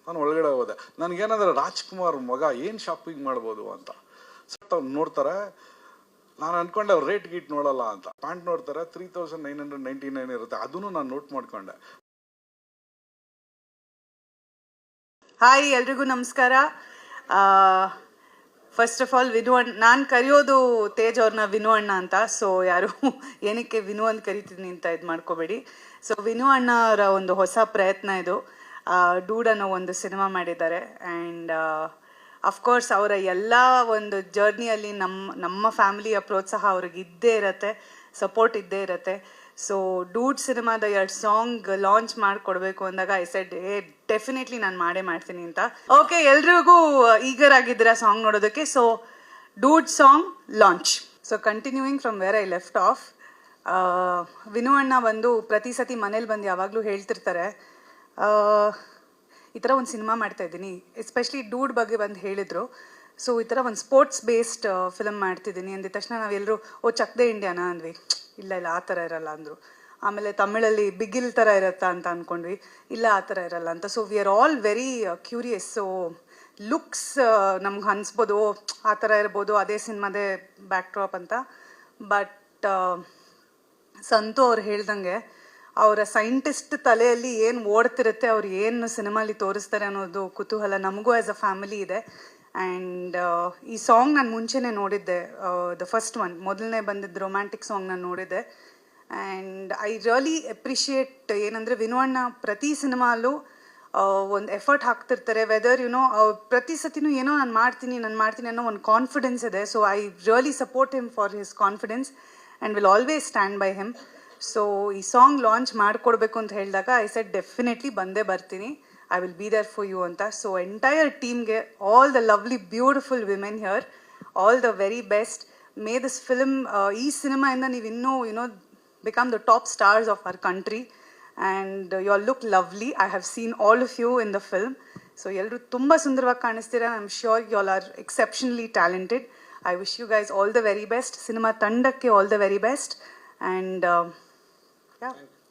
ನಾನು ಒಳಗಡೆ ಹೋದೆ. ನನಗೇನಂದ್ರೆ ರಾಜ್ಕುಮಾರ್ ಮಗ ಏನು ಶಾಪಿಂಗ್ ಮಾಡ್ಬೋದು ಅಂತ. ಸಟ್ ಅವ್ರು ನೋಡ್ತಾರೆ, ನಾನು ಅಂದ್ಕೊಂಡೆ ಅವ್ರು ರೇಟ್ ಗೀಟ್ ನೋಡಲ್ಲ ಅಂತ. ಪ್ಯಾಂಟ್ ನೋಡ್ತಾರೆ 3999 ಇರುತ್ತೆ, ಅದನ್ನು ನಾನು ನೋಟ್ ಮಾಡ್ಕೊಂಡೆ. ಹಾಯ್, ಎಲ್ರಿಗೂ ನಮಸ್ಕಾರ. ಫಸ್ಟ್ ಆಫ್ ಆಲ್ ವಿನು ಅಣ್ಣ, ನಾನು ಕರೆಯೋದು ತೇಜ್ ಅವ್ರನ್ನ ವಿನು ಅಣ್ಣ ಅಂತ. ಸೊ ಯಾರು ಏನಕ್ಕೆ ವಿನು ಅಂತ ಕರಿತೀನಿ ಅಂತ ಇದು ಮಾಡ್ಕೋಬೇಡಿ. ಸೊ ವಿನು ಅಣ್ಣ ಅವರ ಒಂದು ಹೊಸ ಪ್ರಯತ್ನ ಇದು. ಡೂಡ್ ಅನ್ನೋ ಒಂದು ಸಿನಿಮಾ ಮಾಡಿದ್ದಾರೆ. ಆ್ಯಂಡ್ ಅಫ್ಕೋರ್ಸ್ ಅವರ ಎಲ್ಲ ಒಂದು ಜರ್ನಿಯಲ್ಲಿ ನಮ್ಮ ಫ್ಯಾಮಿಲಿಯ ಪ್ರೋತ್ಸಾಹ ಅವ್ರಿಗೆ ಇದ್ದೇ ಇರತ್ತೆ, ಸಪೋರ್ಟ್ ಇದ್ದೇ ಇರತ್ತೆ. ಸೊ ಡೂಡ್ ಸಿನಿಮಾದ 2 ಸಾಂಗ್ ಲಾಂಚ್ ಮಾಡಿಕೊಡ್ಬೇಕು ಅಂದಾಗ ಐ ಸೆಡ್ ಡೆಫಿನೆಟ್ಲಿ ನಾನು ಮಾಡೇ ಮಾಡ್ತೀನಿ ಅಂತ. ಓಕೆ, ಎಲ್ರಿಗೂ ಈಗರ್ ಆಗಿದ್ದೀರಾ ಸಾಂಗ್ ನೋಡೋದಕ್ಕೆ. So dude song launch. So continuing from where I left of, Vinu ಅಣ್ಣ ಬಂದು ಪ್ರತಿ ಸತಿ ಮನೇಲಿ ಬಂದು ಯಾವಾಗಲೂ ಹೇಳ್ತಿರ್ತಾರೆ, ಈ ಥರ ಒಂದು ಸಿನಿಮಾ ಮಾಡ್ತಾ ಇದ್ದೀನಿ. ಎಸ್ಪೆಷಲಿ ಡೂಡ್ ಬಗ್ಗೆ ಬಂದು ಹೇಳಿದರು. ಸೊ ಈ ಥರ ಒಂದು ಸ್ಪೋರ್ಟ್ಸ್ ಬೇಸ್ಡ್ ಫಿಲಮ್ ಮಾಡ್ತಿದ್ದೀನಿ ಅಂದಿದ ತಕ್ಷಣ ನಾವೆಲ್ಲರೂ ಚಕ್ದೆ ಇಂಡಿಯಾನಾ ಅಂದ್ವಿ. ಇಲ್ಲ ಆ ಥರ ಇರಲ್ಲ ಅಂದರು. ಆಮೇಲೆ ತಮಿಳಲ್ಲಿ ಬಿಗಿಲ್ ಥರ ಇರತ್ತಾ ಅಂತ ಅಂದ್ಕೊಂಡ್ವಿ. ಇಲ್ಲ, ಆ ಥರ ಇರಲ್ಲ ಅಂತ. So we are all very curious. So looks ನಮ್ಗೆ ಅನಿಸ್ಬೋದು ಆ ಥರ ಇರ್ಬೋದು, ಅದೇ ಸಿನಿಮಾದೇ ಬ್ಯಾಕ್ ಡ್ರಾಪ್ ಅಂತ. ಬಟ್ ಸಂತು ಅವ್ರು ಹೇಳ್ದಂಗೆ ಅವರ ಸೈಂಟಿಸ್ಟ್ ತಲೆಯಲ್ಲಿ ಏನು ಓಡ್ತಿರುತ್ತೆ, ಅವ್ರು ಏನು ಸಿನಿಮಾಲಿ ತೋರಿಸ್ತಾರೆ ಅನ್ನೋದು ಕುತೂಹಲ ನಮಗೂ ಆ್ಯಸ್ ಅ ಫ್ಯಾಮಿಲಿ ಇದೆ. ಆ್ಯಂಡ್ ಈ ಸಾಂಗ್ ನಾನು ಮುಂಚೆನೇ ನೋಡಿದ್ದೆ, ದ ಫಸ್ಟ್ ಒನ್, ಮೊದಲನೇ ಬಂದಿದ್ದು ರೊಮ್ಯಾಂಟಿಕ್ ಸಾಂಗ್ ನಾನು ನೋಡಿದ್ದೆ. ಆ್ಯಂಡ್ ಐ ರಿಯಲಿ ಅಪ್ರಿಷಿಯೇಟ್ ಏನಂದರೆ ವಿನು ಅಣ್ಣ ಪ್ರತಿ ಸಿನಿಮಾಲ್ಲೂ ಒಂದು ಎಫರ್ಟ್ ಹಾಕ್ತಿರ್ತಾರೆ. ವೆದರ್ ಪ್ರತಿ ಸತಿನೂ ಏನೋ ನಾನು ಮಾಡ್ತೀನಿ ಅನ್ನೋ ಒಂದು ಕಾನ್ಫಿಡೆನ್ಸ್ ಇದೆ. So I really support him for his confidence and will always stand by him. So ಈ ಸಾಂಗ್ ಲಾಂಚ್ ಮಾಡಿಕೊಡ್ಬೇಕು ಅಂತ ಹೇಳಿದಾಗ ಐ ಸೆಡ್ ಡೆಫಿನೆಟ್ಲಿ ಬಂದೇ ಬರ್ತೀನಿ, I will be there for you ಅಂತ. ಸೊ ಎಂಟೈರ್ ಟೀಮ್ಗೆ, all the lovely beautiful women here, all the very best. May this film, ಈ ಸಿನಿಮಾಯಿಂದ ನೀವು ಇನ್ನೂ become the top stars of our country, and you all look lovely. I have seen all of you in the film. So ಎಲ್ಲರೂ ತುಂಬ ಸುಂದರವಾಗಿ ಕಾಣಿಸ್ತೀರಾ. I'm sure you all are exceptionally talented. I wish you guys all the very best. Cinema ತಂಡಕ್ಕೆ all the very best. And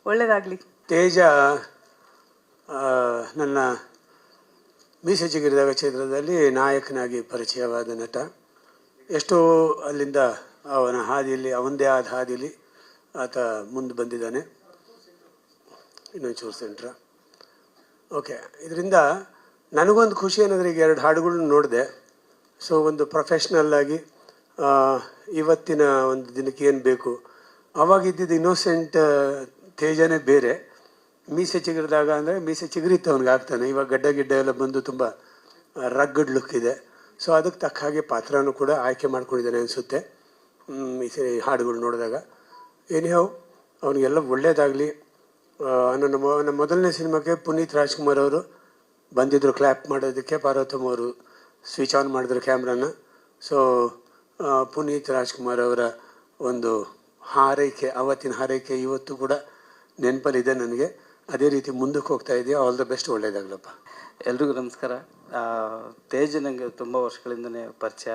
ಒಳ್ಳೆಯದಾಗಲಿ. ತೇಜ ನನ್ನ ಮೀಸೆ ಚಿಗುರಿದಾಗ ಚಿತ್ರದಲ್ಲಿ ನಾಯಕನಾಗಿ ಪರಿಚಯವಾದ ನಟ. ಎಷ್ಟೋ ಅಲ್ಲಿಂದ ಅವನ ಹಾದಿಯಲ್ಲಿ, ಅವನದೇ ಆದ ಹಾದಿಯಲ್ಲಿ ಆತ ಮುಂದೆ ಬಂದಿದ್ದಾನೆ. ಇನ್ನೊಂದು ಚೂರು ಸೆಂಟ್ರ. ಓಕೆ, ಇದರಿಂದ ನನಗೊಂದು ಖುಷಿ ಏನಂದರೆ, ಈಗ 2 ಹಾಡುಗಳನ್ನ ನೋಡಿದೆ. ಸೊ ಒಂದು ಪ್ರೊಫೆಷ್ನಲ್ ಆಗಿ ಇವತ್ತಿನ ಒಂದು ದಿನಕ್ಕೆ ಏನು ಬೇಕು, ಅವಾಗಿದ್ದಿದ್ದು ಇನ್ನೋಸೆಂಟ್ ತೇಜನೇ ಬೇರೆ. ಮೀಸೆ ಚಿಗುರಿದಾಗ ಅಂದರೆ ಮೀಸೆ ಚಿಗುರಿತ್ತು ಅವ್ನಿಗೆ ಆಗ್ತಾನೆ. ಇವಾಗ ಗಡ್ಡ ಎಲ್ಲ ಬಂದು ತುಂಬ ರಗ್ಗಡ್ ಲುಕ್ ಇದೆ. ಸೊ ಅದಕ್ಕೆ ತಕ್ಕ ಹಾಗೆ ಪಾತ್ರನೂ ಕೂಡ ಆಯ್ಕೆ ಮಾಡ್ಕೊಂಡಿದ್ದಾನೆ ಅನಿಸುತ್ತೆ ಮೀಸೆ ಹಾಡುಗಳು ನೋಡಿದಾಗ. ಏನಿಹೋ ಅವನಿಗೆಲ್ಲ ಒಳ್ಳೇದಾಗಲಿ. ನನ್ನ ಮೊದಲನೇ ಸಿನಿಮಾಕ್ಕೆ ಪುನೀತ್ ರಾಜ್ಕುಮಾರ್ ಅವರು ಬಂದಿದ್ದರು ಕ್ಲ್ಯಾಪ್ ಮಾಡೋದಕ್ಕೆ. ಪಾರ್ವತಮ್ಮ ಅವರು ಸ್ವಿಚ್ ಆನ್ ಮಾಡಿದ್ರು ಕ್ಯಾಮ್ರಾನ. ಸೊ ಪುನೀತ್ ರಾಜ್ಕುಮಾರ್ ಅವರ ಒಂದು ಹಾರೈಕೆ, ಅವತ್ತಿನ ಹಾರೈಕೆ ಇವತ್ತು ಕೂಡ ನೆನಪಲ್ಲಿದೆ ನನಗೆ. ಅದೇ ರೀತಿ ಮುಂದಕ್ಕೆ ಹೋಗ್ತಾ ಇದೆಯಾ. ಆಲ್ ದ ಬೆಸ್ಟ್, ಒಳ್ಳೇದಾಗಲಪ್ಪ. ಎಲ್ರಿಗೂ ನಮಸ್ಕಾರ. ತೇಜ್ ನನಗೆ ತುಂಬ ವರ್ಷಗಳಿಂದನೇ ಪರಿಚಯ.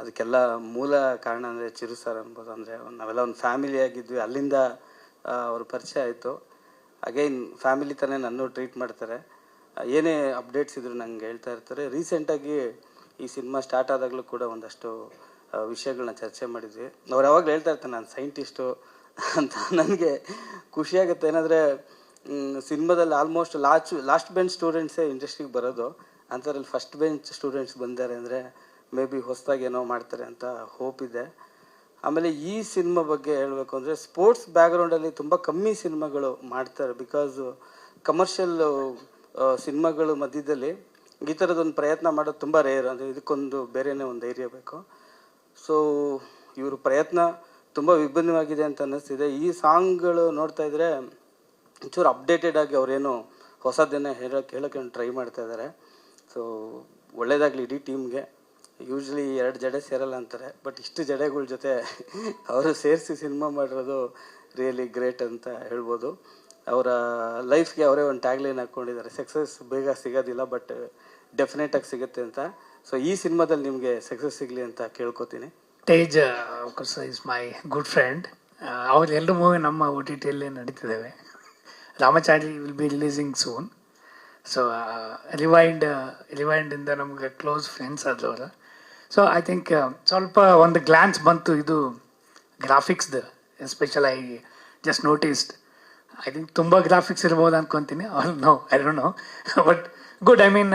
ಅದಕ್ಕೆಲ್ಲ ಮೂಲ ಕಾರಣ ಅಂದರೆ ಚಿರು ಸರ್ ಅನ್ಬೋದು. ಅಂದರೆ ನಾವೆಲ್ಲ ಒಂದು ಫ್ಯಾಮಿಲಿ ಆಗಿದ್ವಿ, ಅಲ್ಲಿಂದ ಅವ್ರ ಪರಿಚಯ ಆಯಿತು. ಅಗೈನ್ ಫ್ಯಾಮಿಲಿ ಥರನೇ ನನ್ನೂ ಟ್ರೀಟ್ ಮಾಡ್ತಾರೆ. ಏನೇ ಅಪ್ಡೇಟ್ಸ್ ಇದ್ರು ನಂಗೆ ಹೇಳ್ತಾ ಇರ್ತಾರೆ. ರೀಸೆಂಟಾಗಿ ಈ ಸಿನಿಮಾ ಸ್ಟಾರ್ಟ್ ಆದಾಗಲೂ ಕೂಡ ಒಂದಷ್ಟು ವಿಷಯಗಳನ್ನ ಚರ್ಚೆ ಮಾಡಿದ್ವಿ. ಅವ್ರು ಯಾವಾಗಲೂ ಹೇಳ್ತಾ ಇರ್ತಾರೆ ನಾನು ಸೈಂಟಿಸ್ಟು ಅಂತ. ನನಗೆ ಖುಷಿಯಾಗುತ್ತೆ. ಏನಂದರೆ ಸಿನಿಮಾದಲ್ಲಿ ಆಲ್ಮೋಸ್ಟ್ ಲಾಸ್ಟ್ ಬೆಂಚ್ ಸ್ಟೂಡೆಂಟ್ಸೇ ಇಂಡಸ್ಟ್ರಿಗೆ ಬರೋದು. ಅಂಥದ್ರಲ್ಲಿ ಫಸ್ಟ್ ಬೆಂಚ್ ಸ್ಟೂಡೆಂಟ್ಸ್ ಬಂದಿದ್ದಾರೆ ಅಂದರೆ ಮೇ ಬಿ ಹೊಸದಾಗಿ ಏನೋ ಮಾಡ್ತಾರೆ ಅಂತ ಹೋಪ್ ಇದೆ. ಆಮೇಲೆ ಈ ಸಿನಿಮಾ ಬಗ್ಗೆ ಹೇಳಬೇಕು ಅಂದರೆ, ಸ್ಪೋರ್ಟ್ಸ್ ಬ್ಯಾಕ್ಗ್ರೌಂಡಲ್ಲಿ ತುಂಬ ಕಮ್ಮಿ ಸಿನಿಮಾಗಳು ಮಾಡ್ತಾರೆ. ಬಿಕಾಸ್ ಕಮರ್ಷಿಯಲ್ ಸಿನಿಮಾಗಳು ಮಧ್ಯದಲ್ಲಿ ಈ ಥರದೊಂದು ಪ್ರಯತ್ನ ಮಾಡೋದು ತುಂಬ ರೇರ್. ಅಂದರೆ ಇದಕ್ಕೊಂದು ಬೇರೆಯೇ ಒಂದು ಧೈರ್ಯ ಬೇಕು. ಸೊ ಇವ್ರ ಪ್ರಯತ್ನ ತುಂಬ ವಿಭಿನ್ನವಾಗಿದೆ ಅಂತ ಅನ್ನಿಸ್ತಿದೆ. ಈ ಸಾಂಗ್ಗಳು ನೋಡ್ತಾ ಇದ್ದರೆ ಒಂಚೂರು ಅಪ್ಡೇಟೆಡ್ ಆಗಿ ಅವರೇನು ಹೊಸದನ್ನೇ ಹೇಳೋಕ್ಕೆ ಟ್ರೈ ಮಾಡ್ತಾ ಇದ್ದಾರೆ. ಸೊ ಒಳ್ಳೆಯದಾಗಲಿ ಇಡೀ ಟೀಮ್ಗೆ. ಯೂಶ್ವಲಿ 2 ಜಡೆ ಸೇರಲ್ಲ ಅಂತಾರೆ, ಬಟ್ ಇಷ್ಟು ಜಡೆಗಳ ಜೊತೆ ಅವರು ಸೇರಿಸಿ ಸಿನಿಮಾ ಮಾಡಿರೋದು ರಿಯಲಿ ಗ್ರೇಟ್ ಅಂತ ಹೇಳ್ಬೋದು. ಅವರ ಲೈಫ್ಗೆ ಅವರೇ ಒಂದು ಟ್ಯಾಗ್ಲೈನ್ ಹಾಕ್ಕೊಂಡಿದ್ದಾರೆ, ಸಕ್ಸಸ್ ಬೇಗ ಸಿಗೋದಿಲ್ಲ ಬಟ್ ಡೆಫಿನೆಟಾಗಿ ಸಿಗುತ್ತೆ ಅಂತ. ಸೊ ಈ ಸಿನಿಮಾದಲ್ಲಿ ನಿಮಗೆ ಸಕ್ಸಸ್ ಸಿಗಲಿ ಅಂತ ಕೇಳ್ಕೊತೀನಿ. Tej is my good friend. ಅವ್ರ 2 ಮೂವಿ ನಮ್ಮ OTT ನಡೀತಿದ್ದೇವೆ. Ramachari will be releasing soon. So ರಿವೈಂಡಿಂದ ನಮಗೆ ಕ್ಲೋಸ್ ಫ್ರೆಂಡ್ಸ್ ಆದ್ರು ಅವರು. ಸೊ ಐ ಥಿಂಕ್ ಸ್ವಲ್ಪ ಒಂದು ಗ್ಲಾನ್ಸ್ ಬಂತು ಇದು ಗ್ರಾಫಿಕ್ಸ್ದು. Special I just noticed, I think ತುಂಬ ಗ್ರಾಫಿಕ್ಸ್ ಇರ್ಬೋದು ಅನ್ಕೊತೀನಿ. I don't know, but good. I mean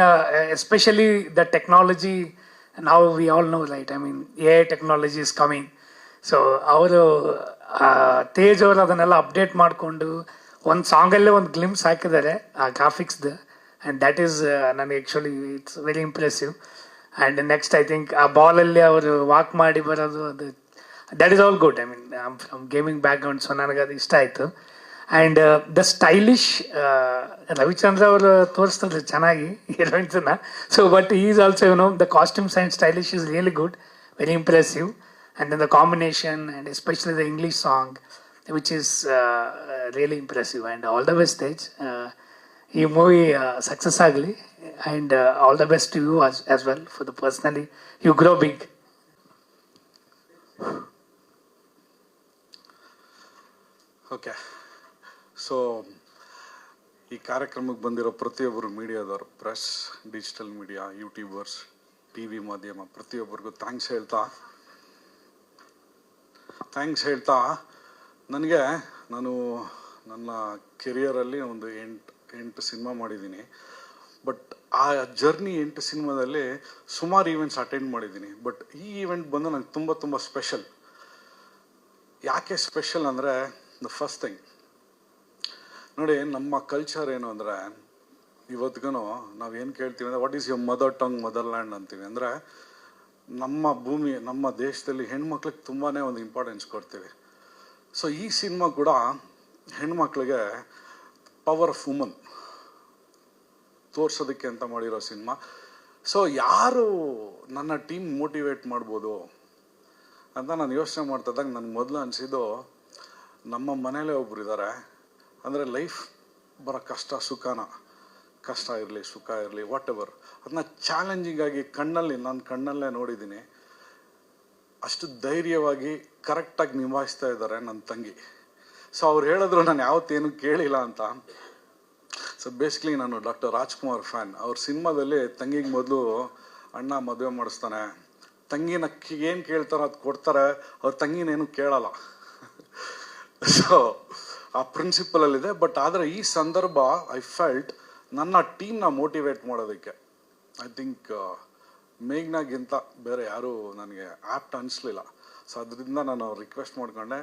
especially the technology now we all know, right? I mean, AI technology is coming. So ಅವರು ತೇಜ್ ಅವರು ಅದನ್ನೆಲ್ಲ ಅಪ್ಡೇಟ್ ಮಾಡಿಕೊಂಡು ಒಂದು ಸಾಂಗಲ್ಲೇ ಒಂದು ಗ್ಲಿಮ್ಸ್ ಹಾಕಿದ್ದಾರೆ ಆ ಗ್ರಾಫಿಕ್ಸ್ದು. ಆ್ಯಂಡ್ ದ್ಯಾಟ್ ಈಸ್ ನನಗೆ actually it's very impressive. And next I think ಆ ಬಾಲಲ್ಲಿ ಅವರು ವಾಕ್ ಮಾಡಿ ಬರೋದು, ಅದು that is all good. I mean from gaming background, so ನನಗೆ ಅದು ಇಷ್ಟ ಆಯಿತು. ಆ್ಯಂಡ್ ದ ಸ್ಟೈಲಿಶ್ ರವಿಚಂದ್ರ ಅವರು ತೋರಿಸ್ತಾರೆ ಚೆನ್ನಾಗಿ ಹೀರೋಯಿನ್ಸನ್ನ. So but is also the costumes and stylish is really good, very impressive. And then the combination and especially the English song which is really impressive. And all the best Tej, ಈ movie success ಆಗಲಿ. And all the best to you as well for the personally you grow big. Okay, so ಈ ಕಾರ್ಯಕ್ರಮಕ್ಕೆ ಬಂದಿರೋ ಪ್ರತಿಯೊಬ್ಬರು ಮೀಡಿಯಾದವರು, press, digital media, youtubers, T V ಮಾಧ್ಯಮ, ಪ್ರತಿಯೊಬ್ಬರಿಗೂ thanks ಹೇಳ್ತಾ ನನಗೆ ನಾನು ನನ್ನ ಕೆರಿಯರಲ್ಲಿ ಒಂದು 8 ಸಿನಿಮಾ ಮಾಡಿದ್ದೀನಿ. ಬಟ್ ಆ ಜರ್ನಿ 8 ಸಿನಿಮಾದಲ್ಲಿ ಸುಮಾರು ಈವೆಂಟ್ಸ್ ಅಟೆಂಡ್ ಮಾಡಿದ್ದೀನಿ. ಬಟ್ ಈ ಈವೆಂಟ್ ಬಂದು ನನಗೆ ತುಂಬ ಸ್ಪೆಷಲ್. ಯಾಕೆ ಸ್ಪೆಷಲ್ ಅಂದರೆ, ದ ಫಸ್ಟ್ ಥಿಂಗ್ ನೋಡಿ, ನಮ್ಮ ಕಲ್ಚರ್ ಏನು ಅಂದರೆ ಇವತ್ತಿಗೂ ನಾವೇನು ಕೇಳ್ತೀವಿ ಅಂದರೆ, what is your mother tongue, mother land ಅಂತೀವಿ. ಅಂದರೆ ನಮ್ಮ ಭೂಮಿ, ನಮ್ಮ ದೇಶದಲ್ಲಿ ಹೆಣ್ಮಕ್ಳಿಗೆ ತುಂಬಾ ಒಂದು ಇಂಪಾರ್ಟೆನ್ಸ್ ಕೊಡ್ತೀವಿ. ಸೊ ಈ ಸಿನಿಮಾ ಕೂಡ ಹೆಣ್ಮಕ್ಳಿಗೆ ಪವರ್ ಆಫ್ ವುಮನ್ ತೋರ್ಸೋದಕ್ಕೆ ಅಂತ ಮಾಡಿರೋ ಸಿನಿಮಾ. ಸೊ ಯಾರು ನನ್ನ ಟೀಮ್ ಮೋಟಿವೇಟ್ ಮಾಡ್ಬೋದು ಅಂತ ನಾನು ಯೋಚನೆ ಮಾಡ್ತಿದ್ದಾಗ ನನಗೆ ಮೊದಲು ಅನಿಸಿದ್ದು, ನಮ್ಮ ಮನೇಲೇ ಒಬ್ರು ಇದ್ದಾರೆ. ಅಂದರೆ ಲೈಫ್ ಬರೋ ಕಷ್ಟ ಇರಲಿ, ಸುಖ ಇರಲಿ, ವಾಟ್ ಎವರ್, ಅದನ್ನ ಚಾಲೆಂಜಿಂಗ್ ಆಗಿ ನನ್ನ ಕಣ್ಣಲ್ಲೇ ನೋಡಿದ್ದೀನಿ. ಅಷ್ಟು ಧೈರ್ಯವಾಗಿ ಕರೆಕ್ಟಾಗಿ ನಿಭಾಯಿಸ್ತಾ ಇದ್ದಾರೆ ನನ್ನ ತಂಗಿ. ಸೊ ಅವ್ರು ಹೇಳಿದ್ರು, ನಾನು ಯಾವತ್ತೇನು ಕೇಳಿಲ್ಲ ಅಂತ. ಸೊ ಬೇಸಿಕ್ಲಿ ನಾನು ಡಾಕ್ಟರ್ ರಾಜ್ಕುಮಾರ್ ಫ್ಯಾನ್. ಅವ್ರ ಸಿನಿಮಾದಲ್ಲಿ ತಂಗಿಗೆ ಮೊದಲು ಅಣ್ಣ ಮದುವೆ ಮಾಡಿಸ್ತಾನೆ, ತಂಗಿನ ಏನು ಕೇಳ್ತಾರೋ ಅದು ಕೊಡ್ತಾರೆ, ಅವ್ರ ತಂಗಿನೇನು ಕೇಳಲ್ಲ. ಸೊ ಆ ಪ್ರಿನ್ಸಿಪಲಲ್ಲಿದೆ. ಬಟ್ ಆದರೆ ಈ ಸಂದರ್ಭ ಐ ಫೆಲ್ಟ್ ನನ್ನ ಟೀಮ್ನ ಮೋಟಿವೇಟ್ ಮಾಡೋದಕ್ಕೆ ಐ ಥಿಂಕ್ ಮೇಘ್ನಾಗಿಂತ ಬೇರೆ ಯಾರೂ ನನಗೆ ಆ್ಯಪ್ಟ್ ಅನಿಸ್ಲಿಲ್ಲ. ಸೊ ಅದರಿಂದ ನಾನು ರಿಕ್ವೆಸ್ಟ್ ಮಾಡ್ಕೊಂಡೆ.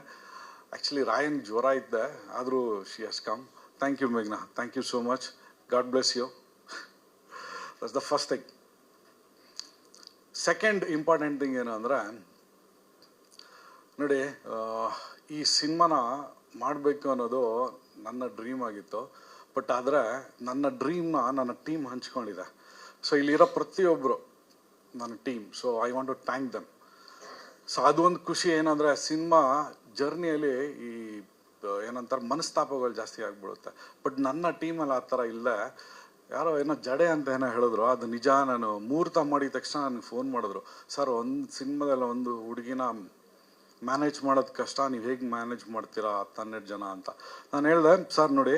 ಆ್ಯಕ್ಚುಲಿ ರಾಯನ್ ಜ್ವರ ಇದ್ದೆ, ಆದರೂ she has come. Thank you ಮೇಘ್ನಾ, thank you so much. God bless you. That's the first thing. Second important thing ಏನು ಅಂದರೆ, ನೋಡಿ, ಈ ಸಿನಿಮಾನ ಮಾಡಬೇಕು ಅನ್ನೋದು ನನ್ನ ಡ್ರೀಮ್ ಆಗಿತ್ತು. ಬಟ್ ಆದರೆ ನನ್ನ ಡ್ರೀಮ್ನ ನನ್ನ ಟೀಮ್ ಹಂಚ್ಕೊಂಡಿದೆ. ಸೊ ಇಲ್ಲಿರೋ ಪ್ರತಿಯೊಬ್ಬರು ನನ್ನ team. So I want to thank them. So ಅದು ಒಂದು ಖುಷಿ. ಏನಂದರೆ ಸಿನಿಮಾ ಜರ್ನಿಯಲ್ಲಿ ಈ ಏನಂತಾರೆ ಮನಸ್ತಾಪಗಳು ಜಾಸ್ತಿ ಆಗಿಬಿಡುತ್ತೆ. ಬಟ್ ನನ್ನ ಟೀಮಲ್ಲಿ ಆ ಥರ ಇಲ್ಲ. ಯಾರೋ ಏನೋ ಜಡೆ ಅಂತ ಏನೋ ಹೇಳಿದ್ರು, ಅದು ನಿಜ. ನಾನು ಮುಹೂರ್ತ ಮಾಡಿದ ತಕ್ಷಣ ನನಗೆ ಫೋನ್ ಮಾಡಿದ್ರು, ಸರ್ ಒಂದು ಸಿನಿಮಾದಲ್ಲಿ ಒಂದು ಹುಡುಗಿನ ಮ್ಯಾನೇಜ್ ಮಾಡೋದು ಕಷ್ಟ, ನೀವು ಹೇಗೆ ಮ್ಯಾನೇಜ್ ಮಾಡ್ತೀರಾ 10-12 ಜನ ಅಂತ. ನಾನು ಹೇಳಿದೆ, ಸರ್ ನೋಡಿ,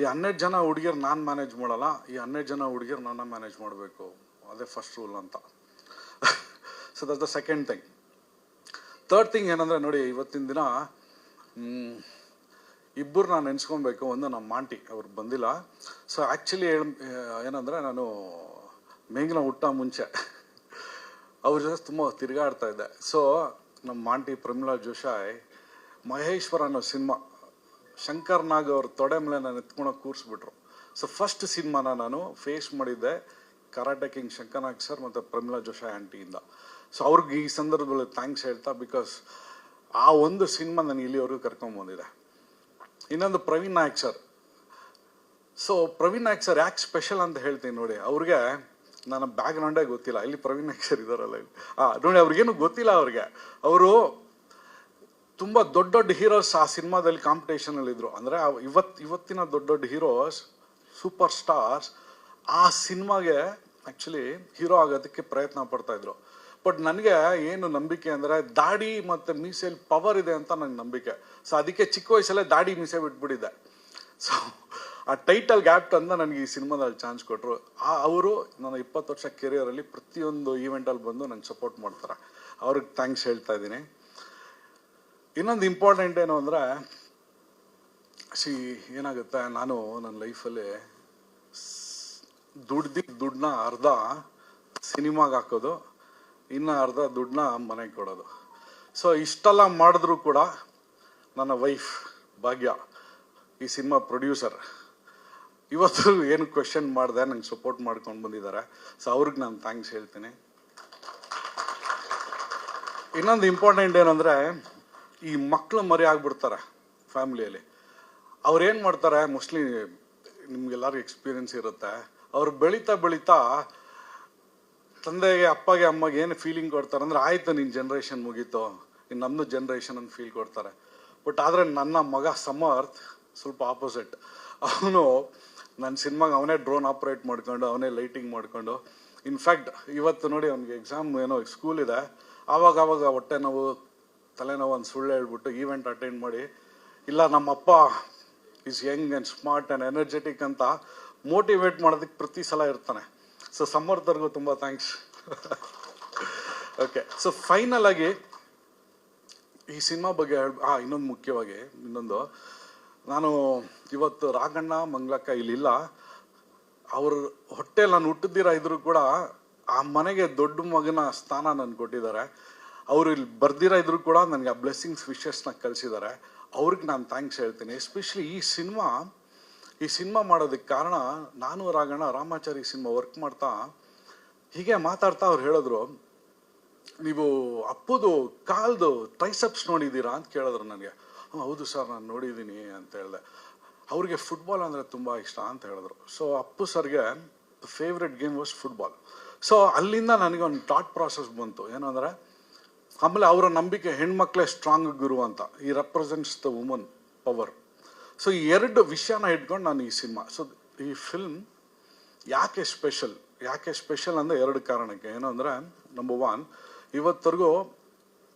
ಈ 12 ಜನ ಹುಡುಗಿಯರು ನಾನು ಮ್ಯಾನೇಜ್ ಮಾಡಲ್ಲ, ಈ 12 ಜನ ಹುಡುಗಿಯರು ನನ್ನ ಮ್ಯಾನೇಜ್ ಮಾಡಬೇಕು, ಅದೇ ಫಸ್ಟ್ ರೂಲ್ ಅಂತ. So that's the second thing. Third thing ಏನಂದರೆ, ನೋಡಿ, ಇವತ್ತಿನ ದಿನ ಇಬ್ಬರು ನಾನು ನೆನೆಸ್ಕೊಬೇಕು. ಒಂದು ನಮ್ಮ ಮಾಂಟಿ, ಅವ್ರು ಬಂದಿಲ್ಲ. ಸೊ ಆ್ಯಕ್ಚುಲಿ ಏನಂದರೆ, ನಾನು ಮೇಘ್ನ ಹುಟ್ಟ ಮುಂಚೆ ಅವ್ರ ಜೊತೆ ತುಂಬ ತಿರುಗಾಡ್ತಾ ಇದ್ದೆ. ಸೊ ನಮ್ಮ ಮಾಂಟಿ ಪ್ರಮೀಳಾ ಜೋಶಾಯ್ ಮಹೇಶ್ವರ ಅನ್ನೋ ಸಿನಿಮಾ ಶಂಕರ್ ನಾಗ್ ಅವ್ರ ತೊಡೆ ಮೇಲೆ ನಾನು ಎತ್ಕೊಂಡು ಕೂರಿಸ್ಬಿಟ್ರು. ಸೊ ಫಸ್ಟ್ ಸಿನಿಮಾನ ನಾನು ಫೇಸ್ ಮಾಡಿದ್ದೆ ಕರಾಟೆ ಕಿಂಗ್ ಶಂಕರ್ ನಾಗ್ ಸರ್ ಮತ್ತು ಪ್ರಮೀಳಾ ಜೋಶಾಯ್ ಆಂಟಿಯಿಂದ. ಸೊ ಅವ್ರಿಗೆ ಈ ಸಂದರ್ಭದಲ್ಲಿ ಥ್ಯಾಂಕ್ಸ್ ಹೇಳ್ತಾ, ಬಿಕಾಸ್ ಆ ಒಂದು ಸಿನಿಮಾ ನಾನು ಇಲ್ಲಿವರೆಗೂ ಕರ್ಕೊಂಡ್ಬಂದಿದೆ. ಇನ್ನೊಂದು Praveen Nayak sir. So Praveen Nayak sir ಯಾಕೆ ಸ್ಪೆಷಲ್ ಅಂತ ಹೇಳ್ತೀನಿ ನೋಡಿ. ಅವ್ರಿಗೆ ನನ್ನ ಬ್ಯಾಕ್ಗ್ರೌಂಡೇ ಗೊತ್ತಿಲ್ಲ. ಇಲ್ಲಿ ಪ್ರವೀಣ್ ನಾಯಕ್ ಸರ್ ಇದ್ದಾರಲ್ಲ, ನೋಡಿ, ಅವ್ರಿಗೇನು ಗೊತ್ತಿಲ್ಲ. ಅವರು ತುಂಬ ದೊಡ್ಡ ಹೀರೋಸ್ ಆ ಸಿನಿಮಾದಲ್ಲಿ ಕಾಂಪಿಟೇಷನಲ್ಲಿದ್ದರು. ಅಂದರೆ ಇವತ್ತಿನ ದೊಡ್ಡ ಹೀರೋಸ್, ಸೂಪರ್ ಸ್ಟಾರ್ಸ್ ಆ ಸಿನಿಮಾಗೆ ಆ್ಯಕ್ಚುಲಿ ಹೀರೋ ಆಗೋದಕ್ಕೆ ಪ್ರಯತ್ನ ಪಡ್ತಾಯಿದ್ರು. ಬಟ್ ನನಗೆ ಏನು ನಂಬಿಕೆ ಅಂದರೆ, ದಾಡಿ ಮತ್ತು ಮೀಸೆಯಲ್ಲಿ ಪವರ್ ಇದೆ ಅಂತ ನನಗೆ ನಂಬಿಕೆ. ಸೊ ಅದಕ್ಕೆ ಚಿಕ್ಕ ವಯಸ್ಸಲ್ಲೇ ದಾಡಿ ಮೀಸೆ ಬಿಟ್ಬಿಟ್ಟಿದ್ದೆ. ಸೊ ಆ ಟೈಟಲ್ ಗ್ಯಾಪ್ ಅಂತ ನನಗೆ ಈ ಸಿನಿಮಾದಲ್ಲಿ ಚಾನ್ಸ್ ಕೊಟ್ಟರು. ಅವರು ನನ್ನ 20 ವರ್ಷ ಕೆರಿಯರಲ್ಲಿ ಪ್ರತಿಯೊಂದು ಈವೆಂಟಲ್ಲಿ ಬಂದು ನಂಗೆ ಸಪೋರ್ಟ್ ಮಾಡ್ತಾರೆ. ಅವ್ರಿಗೆ ಥ್ಯಾಂಕ್ಸ್ ಹೇಳ್ತಾ ಇದ್ದೀನಿ. ಇನ್ನೊಂದು ಇಂಪಾರ್ಟೆಂಟ್ ಏನು ಅಂದರೆ, ಏನಾಗುತ್ತೆ, ನಾನು ನನ್ನ ಲೈಫಲ್ಲಿ ದುಡ್ಡನ್ನ ಅರ್ಧ ಸಿನಿಮಾಗೆ ಹಾಕೋದು, ಇನ್ನು ಅರ್ಧ ದುಡ್ಡನ್ನ ಮನೆಗೆ ಕೊಡೋದು. ಸೊ ಇಷ್ಟೆಲ್ಲ ಮಾಡಿದ್ರು ಕೂಡ ನನ್ನ ವೈಫ್ ಭಾಗ್ಯ, ಈ ಸಿನಿಮಾ ಪ್ರೊಡ್ಯೂಸರ್, ಇವತ್ತು ಏನು ಕ್ವೆಶನ್ ಮಾಡಿದೆ ನಂಗೆ ಸಪೋರ್ಟ್ ಮಾಡ್ಕೊಂಡು ಬಂದಿದ್ದಾರೆ. ಸೊ ಅವ್ರಿಗೆ ನಾನು ಥ್ಯಾಂಕ್ಸ್ ಹೇಳ್ತೀನಿ. ಇನ್ನೊಂದು ಇಂಪಾರ್ಟೆಂಟ್ ಏನಂದರೆ, ಈ ಮಕ್ಕಳು ಮರಿ ಆಗ್ಬಿಡ್ತಾರೆ ಫ್ಯಾಮಿಲಿಯಲ್ಲಿ. ಅವ್ರೇನು ಮಾಡ್ತಾರೆ, ಮೋಸ್ಟ್ಲಿ ನಿಮ್ಗೆಲ್ಲರಿಗೂ ಎಕ್ಸ್ಪೀರಿಯನ್ಸ್ ಇರುತ್ತೆ, ಅವ್ರು ಬೆಳೀತಾ ತಂದೆಗೆ ಅಪ್ಪಗೆ ಅಮ್ಮಗೆ ಏನು ಫೀಲಿಂಗ್ ಕೊಡ್ತಾರೆ ಅಂದರೆ, ಆಯಿತು ನಿನ್ನ ಜನ್ರೇಷನ್ ಮುಗೀತು, ಇನ್ನು ನಮ್ಮದು ಜನ್ರೇಷನ್ ಅಂತ ಫೀಲ್ ಕೊಡ್ತಾರೆ. ಬಟ್ ಆದರೆ ನನ್ನ ಮಗ ಸಮರ್ಥ್ ಸ್ವಲ್ಪ ಆಪೋಸಿಟ್. ಅವನು ನನ್ನ ಸಿನಿಮಾಗೆ ಅವನೇ ಡ್ರೋನ್ ಆಪ್ರೇಟ್ ಮಾಡ್ಕೊಂಡು, ಅವನೇ ಲೈಟಿಂಗ್ ಮಾಡ್ಕೊಂಡು, ಇನ್ಫ್ಯಾಕ್ಟ್ ಇವತ್ತು ನೋಡಿ ಅವ್ನಿಗೆ ಎಕ್ಸಾಮ್ ಏನೋ ಸ್ಕೂಲ್ ಇದೆ, ಆವಾಗ ಹೊಟ್ಟೆ ನೋವು ತಲೆನೋವು ಒಂದು ಸುಳ್ಳು ಹೇಳ್ಬಿಟ್ಟು ಈವೆಂಟ್ ಅಟೆಂಡ್ ಮಾಡಿ, ಇಲ್ಲ ನಮ್ಮಪ್ಪ is Young and smart and energetic ಅಂತ ಮೋಟಿವೇಟ್ ಮಾಡೋದಕ್ಕೆ ಪ್ರತಿ ಸಲ ಇರ್ತಾನೆ. ಸೊ ಸಮರ್ಥರ್ಗೂ ತುಂಬ ಥ್ಯಾಂಕ್ಸ್. ಓಕೆ, ಸೊ ಫೈನಲ್ ಆಗಿ ಈ ಸಿನಿಮಾ ಬಗ್ಗೆ ಇನ್ನೊಂದು ಮುಖ್ಯವಾಗಿ ನಾನು ಇವತ್ತು ರಾಘಣ್ಣ ಮಂಗ್ಲಕ್ಕ ಇಲ್ಲಿಲ್ಲ, ಅವ್ರ ಹೊಟ್ಟೆಲಿ ನಾನು ಹುಟ್ಟಿದ್ದೀರ ಇದ್ರು ಕೂಡ ಆ ಮನೆಗೆ ದೊಡ್ಡ ಮಗನ ಸ್ಥಾನ ನನಗೆ ಕೊಟ್ಟಿದ್ದಾರೆ. ಅವರು ಇಲ್ಲಿ ಬರ್ದಿರ ಇದ್ರು ಕೂಡ ನನಗೆ ಆ ಬ್ಲೆಸ್ಸಿಂಗ್ಸ್ ವಿಶಸ್ನ ಕಲಿಸಿದ್ದಾರೆ. ಅವ್ರಿಗೆ ನಾನು ಥ್ಯಾಂಕ್ಸ್ ಹೇಳ್ತೀನಿ. ಎಸ್ಪೆಷಲಿ ಈ ಸಿನಿಮಾ ಮಾಡೋದಕ್ಕೆ ಕಾರಣ, ನಾನು ರಾಮಾಚಾರಿ ಸಿನಿಮಾ ವರ್ಕ್ ಮಾಡ್ತಾ ಹೀಗೆ ಮಾತಾಡ್ತಾ ಅವ್ರು ಹೇಳಿದ್ರು, ನೀವು ಅಪ್ಪುದು ಕಾಲ್ದು ಟ್ರೈಸೆಪ್ಸ್ ನೋಡಿದ್ದೀರಾ ಅಂತ ಕೇಳಿದ್ರು ನನಗೆ. ಹೌದು ಸರ್ ನಾನು ನೋಡಿದ್ದೀನಿ ಅಂತ ಹೇಳಿದೆ. ಅವ್ರಿಗೆ ಫುಟ್ಬಾಲ್ ಅಂದರೆ ತುಂಬ ಇಷ್ಟ ಅಂತ ಹೇಳಿದ್ರು. ಸೊ ಅಪ್ಪು ಸರ್ಗೆ favourite game was football. So ಅಲ್ಲಿಂದ ನನಗೆ ಒಂದು ಥಾಟ್ ಪ್ರಾಸೆಸ್ ಬಂತು, ಏನಂದರೆ, ಆಮೇಲೆ ಅವರ ನಂಬಿಕೆ ಹೆಣ್ಮಕ್ಳೇ ಸ್ಟ್ರಾಂಗ್ ಗುರು ಅಂತ, ಈ represents the woman power. So ಈ ಎರಡು ವಿಷಯನ ಇಟ್ಕೊಂಡು ನಾನು ಈ ಸಿನಿಮಾ, ಸೊ ಈ ಫಿಲ್ಮ್ ಯಾಕೆ ಸ್ಪೆಷಲ್ ಅಂದರೆ ಎರಡು ಕಾರಣಕ್ಕೆ. ಏನು ಅಂದರೆ, ನಂಬರ್ 1, ಇವತ್ತರೆಗೂ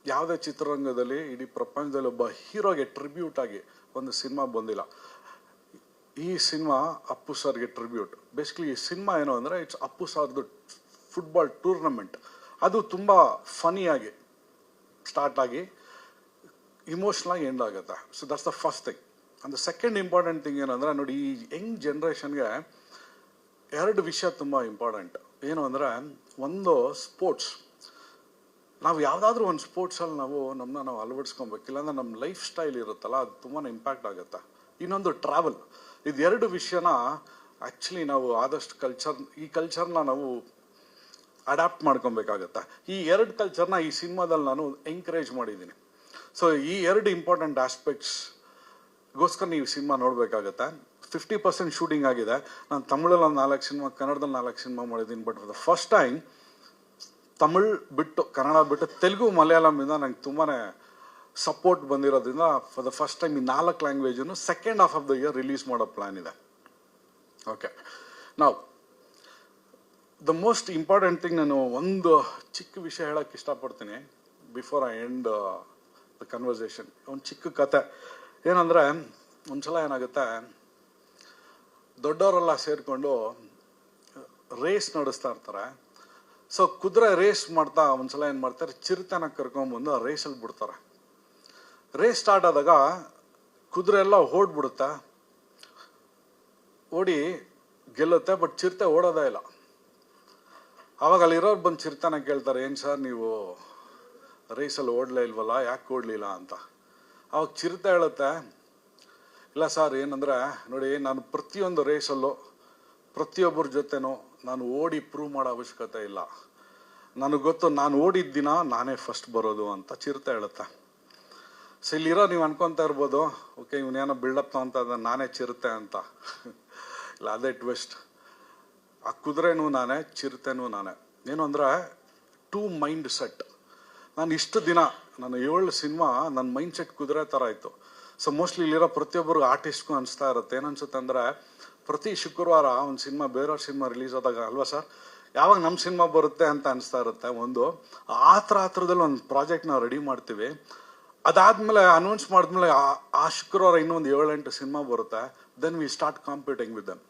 ಯಾವುದೇ ಚಿತ್ರರಂಗದಲ್ಲಿ ಇಡೀ ಪ್ರಪಂಚದಲ್ಲಿ ಒಬ್ಬ ಹೀರೋಗೆ ಟ್ರಿಬ್ಯೂಟ್ ಆಗಿ ಒಂದು ಸಿನಿಮಾ ಬಂದಿಲ್ಲ. ಈ ಸಿನಿಮಾ ಅಪ್ಪು ಸರ್ಗೆ ಟ್ರಿಬ್ಯೂಟ್. ಬೇಸಿಕಲಿ ಈ ಸಿನಿಮಾ ಏನು ಅಂದರೆ, ಇಟ್ಸ್ ಅಪ್ಪು ಸರ್ದು ಫುಟ್ಬಾಲ್ ಟೂರ್ನಮೆಂಟ್. ಅದು ತುಂಬ ಫನಿಯಾಗಿ ಸ್ಟಾರ್ಟ್ ಆಗಿ ಇಮೋಷ್ನಲಾಗಿ ಎಂಡ್ ಆಗುತ್ತೆ. So that's the first thing. And the second important thing ಏನಂದರೆ, ನೋಡಿ, ಈ ಯಂಗ್ ಜನ್ರೇಷನ್ಗೆ ಎರಡು ವಿಷಯ ತುಂಬ ಇಂಪಾರ್ಟೆಂಟ್. ಏನು ಅಂದರೆ, ಒಂದು ಸ್ಪೋರ್ಟ್ಸ್. ನಾವು ಯಾವುದಾದ್ರೂ ಒಂದು ಸ್ಪೋರ್ಟ್ಸಲ್ಲಿ ನಮ್ಮನ್ನ ಅಳವಡಿಸ್ಕೊಬೇಕು, ಇಲ್ಲಾಂದ್ರೆ ನಮ್ಮ ಲೈಫ್ ಸ್ಟೈಲ್ ಇರುತ್ತಲ್ಲ, ಅದು ತುಂಬಾ ಇಂಪ್ಯಾಕ್ಟ್ ಆಗುತ್ತೆ. ಇನ್ನೊಂದು ಟ್ರಾವೆಲ್. ಇದೆರಡು ವಿಷಯನ ಆ್ಯಕ್ಚುಲಿ ನಾವು ಆದಷ್ಟು ಈ ಕಲ್ಚರ್ನ ನಾವು ಅಡ್ಯಾಪ್ಟ್ ಮಾಡ್ಕೊಬೇಕಾಗತ್ತೆ. ಈ ಎರಡು ಕಲ್ಚರ್ನ ಈ ಸಿನಿಮಾದಲ್ಲಿ ನಾನು ಎಂಕರೇಜ್ ಮಾಡಿದ್ದೀನಿ. ಸೊ ಈ ಎರಡು ಇಂಪಾರ್ಟೆಂಟ್ ಆಸ್ಪೆಕ್ಟ್ಸ್ಗೋಸ್ಕರ ನೀವು ಸಿನಿಮಾ ನೋಡಬೇಕಾಗತ್ತೆ. 50% ಶೂಟಿಂಗ್ ಆಗಿದೆ. ನಾನು ತಮಿಳಲ್ಲಿ ಒಂದು 4 ಸಿನಿಮಾ, ಕನ್ನಡದಲ್ಲಿ 4 ಸಿನಿಮಾ ಮಾಡಿದ್ದೀನಿ. But for the first time Tamil ಬಿಟ್ಟು, ಕನ್ನಡ ಬಿಟ್ಟು, ತೆಲುಗು, ಮಲಯಾಳಮಿಂದ ನಂಗೆ ತುಂಬಾ ಸಪೋರ್ಟ್ ಬಂದಿರೋದ್ರಿಂದ ಫಾರ್ ದ ಫಸ್ಟ್ ಟೈಮ್ ಈ 4 ಲ್ಯಾಂಗ್ವೇಜನ್ನು second half of the year release ಮಾಡೋ ಪ್ಲ್ಯಾನ್ ಇದೆ. ಓಕೆ, ನಾವು ದ ಮೋಸ್ಟ್ ಇಂಪಾರ್ಟೆಂಟ್ ಥಿಂಗ್, ನಾನು ಒಂದು ಚಿಕ್ಕ ವಿಷಯ ಹೇಳೋಕ್ಕೆ ಇಷ್ಟಪಡ್ತೀನಿ before I end the conversation. ಒಂದು ಚಿಕ್ಕ ಕತೆ ಏನಂದರೆ, ಒಂದ್ಸಲ ಏನಾಗುತ್ತೆ, ದೊಡ್ಡವರೆಲ್ಲ ಸೇರಿಕೊಂಡು ರೇಸ್ ನಡೆಸ್ತಾ ಇರ್ತಾರೆ. ಸೊ ಕುದುರೆ ರೇಸ್ ಮಾಡ್ತಾ ಒಂದ್ಸಲ ಏನು ಮಾಡ್ತಾರೆ, ಚಿರತೆನ ಕರ್ಕೊಂಬಂದು ಆ ರೇಸಲ್ಲಿ ಬಿಡ್ತಾರೆ. ರೇಸ್ ಸ್ಟಾರ್ಟ್ ಆದಾಗ ಕುದುರೆ ಎಲ್ಲ ಓಡ್ಬಿಡುತ್ತೆ, ಓಡಿ ಗೆಲ್ಲುತ್ತೆ. ಬಟ್ ಚಿರತೆ ಓಡೋದೇ ಇಲ್ಲ. ಆವಾಗ ಅಲ್ಲಿರೋರು ಬಂದು ಚಿರತೆನ ಕೇಳ್ತಾರೆ, ಏನು ಸರ್ ನೀವು ರೇಸಲ್ಲಿ ಓಡಲೇ ಇಲ್ವಲ್ಲ, ಯಾಕೆ ಓಡಲಿಲ್ಲ ಅಂತ. ಅವಾಗ ಚಿರತೆ ಹೇಳುತ್ತೆ, ಇಲ್ಲ ಸರ್, ಏನಂದರೆ ನೋಡಿ, ನಾನು ಪ್ರತಿಯೊಂದು ರೇಸಲ್ಲೂ ಪ್ರತಿಯೊಬ್ಬರ ಜೊತೆನೂ ನಾನು ಓಡಿ ಪ್ರೂವ್ ಮಾಡೋ ಅವಶ್ಯಕತೆ ಇಲ್ಲ. ನನಗೆ ಗೊತ್ತು, ನಾನು ಓಡಿದ ದಿನ ನಾನೇ ಫಸ್ಟ್ ಬರೋದು ಅಂತ ಚಿರತೆ ಹೇಳುತ್ತೆ. ಸೊ ಇಲ್ಲಿರೋ ನೀವು ಅನ್ಕೊತಾ ಇರ್ಬೋದು, ಓಕೆ ಇವನೇನೋ ಬಿಲ್ಡಪ್ ಅಂತ ನಾನೇ ಚಿರತೆ ಅಂತ. ಇಲ್ಲ, ಅದೇ ಟ್ವಿಸ್ಟ್. ಆ ಕುದುರೆನೂ ನಾನೇ, ಚಿರತೆನೂ ನಾನೇ. ಏನು ಅಂದರೆ, 2 ಮೈಂಡ್ ಸೆಟ್. ನಾನು ಇಷ್ಟು ದಿನ ನಾನು 7 ಸಿನಿಮಾ ನನ್ನ ಮೈಂಡ್ ಸೆಟ್ ಕುದುರೆ ಥರ ಇತ್ತು. ಸೊ ಮೋಸ್ಟ್ಲಿ ಇಲ್ಲಿರೋ ಪ್ರತಿಯೊಬ್ಬರು ಆರ್ಟಿಸ್ಟ್ಗೂ ಅನಿಸ್ತಾ ಇರುತ್ತೆ. ಏನನ್ಸುತ್ತೆ ಅಂದರೆ, ಪ್ರತಿ ಶುಕ್ರವಾರ ಒಂದು ಸಿನಿಮಾ, ಬೇರೆಯವ್ರ ಸಿನಿಮಾ ರಿಲೀಸ್ ಆದಾಗ, ಅಲ್ವಾ ಸರ್, ಯಾವಾಗ ನಮ್ಮ ಸಿನಿಮಾ ಬರುತ್ತೆ ಅಂತ ಅನಿಸ್ತಾ ಇರುತ್ತೆ. ಒಂದು ಆ ಥರದಲ್ಲಿ ಒಂದು ಪ್ರಾಜೆಕ್ಟ್ ನಾವು ರೆಡಿ ಮಾಡ್ತೀವಿ. ಅದಾದ್ಮೇಲೆ ಅನೌನ್ಸ್ ಮಾಡಿದ್ಮೇಲೆ ಆ ಶುಕ್ರವಾರ ಇನ್ನೊಂದು 7-8 ಸಿನಿಮಾ ಬರುತ್ತೆ. Then we start competing with them.